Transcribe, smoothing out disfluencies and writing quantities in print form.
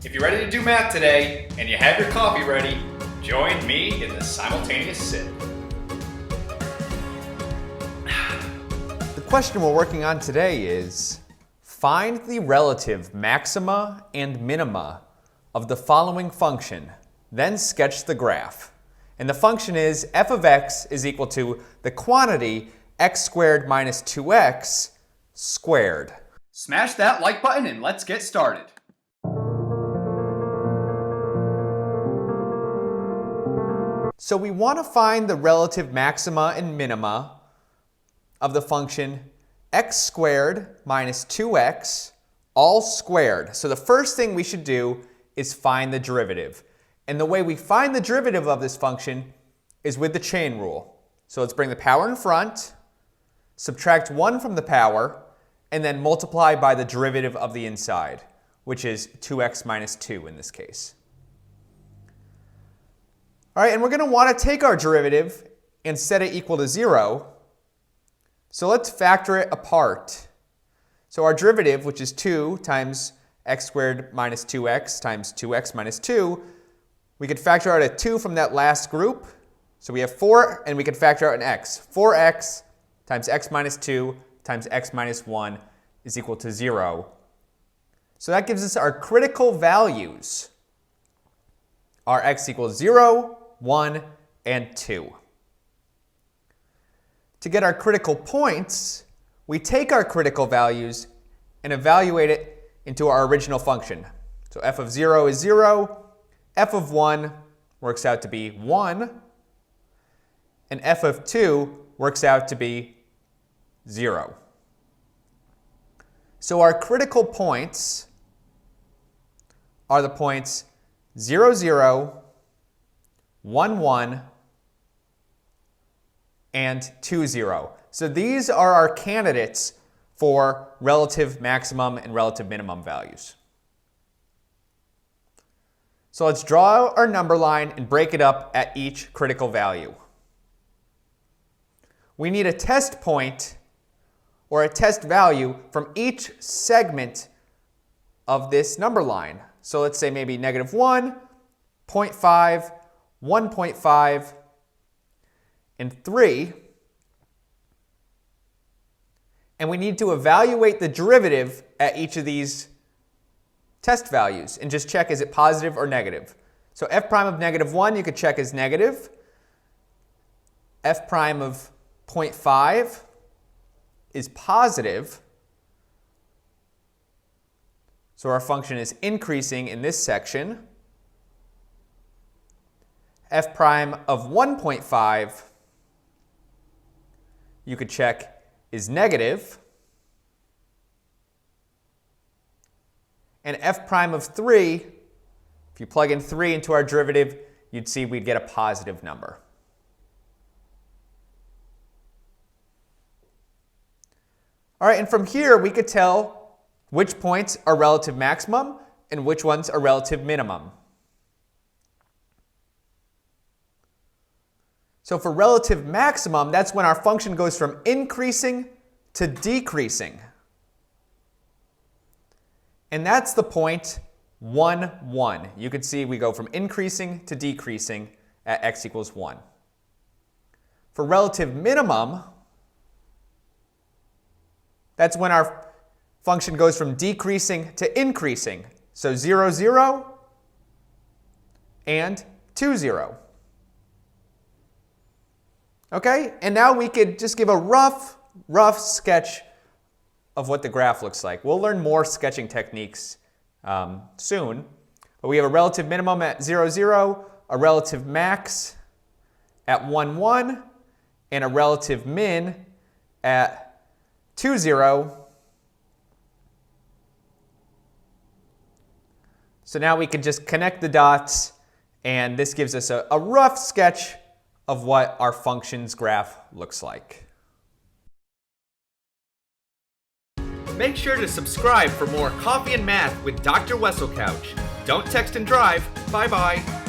If you're ready to do math today and you have your coffee ready, join me in the simultaneous sip. The question we're working on today is, find the relative maxima and minima of the following function, then sketch the graph. And the function is f of x is equal to the quantity x squared minus 2x squared. Smash that like button and let's get started. So we want to find the relative maxima and minima of the function x squared minus 2x all squared. So the first thing we should do is find the derivative. And the way we find the derivative of this function is with the chain rule. So let's bring the power in front, subtract 1 from the power, and then multiply by the derivative of the inside, which is 2x minus 2 in this case. All right, and we're going to want to take our derivative and set it equal to 0. So let's factor it apart. So our derivative, which is 2 times x squared minus 2x times 2x minus 2, we could factor out a 2 from that last group. So we have 4, and we can factor out an x. 4x times x minus 2 times x minus 1 is equal to 0. So that gives us our critical values. Our x equals 0, 1, and 2. To get our critical points, we take our critical values and evaluate it into our original function. So f of 0 is 0, f of 1 works out to be 1, and f of 2 works out to be 0. So our critical points are the points 0, 0, 1, 1, and 2, 0. So these are our candidates for relative maximum and relative minimum values. So let's draw our number line and break it up at each critical value. We need a test point or a test value from each segment of this number line. So let's say maybe negative 1, 0.5, 1.5, and 3. And we need to evaluate the derivative at each of these test values and just check, is it positive or negative? So f prime of negative 1 you could check as negative. F prime of 0.5 is positive. So our function is increasing in this section. F prime of 1.5 you could check is negative. And f prime of 3, if you plug in 3 into our derivative, you'd see we'd get a positive number. All right, and from here we could tell which points are relative maximum and which ones are relative minimum. So for relative maximum, that's when our function goes from increasing to decreasing. And that's the point 1, 1. You can see we go from increasing to decreasing at x equals 1. For relative minimum, that's when our function goes from decreasing to increasing. So 0, 0, and 2, 0. Okay, and now we could just give a rough sketch of what the graph looks like. We'll learn more sketching techniques soon. But we have a relative minimum at 0, 0, a relative max at 1, 1, and a relative min at 2, 0. So now we can just connect the dots, and this gives us a rough sketch of what our function's graph looks like. Make sure to subscribe for more Coffee and Math with Dr. Weselcouch. Don't text and drive. Bye-bye.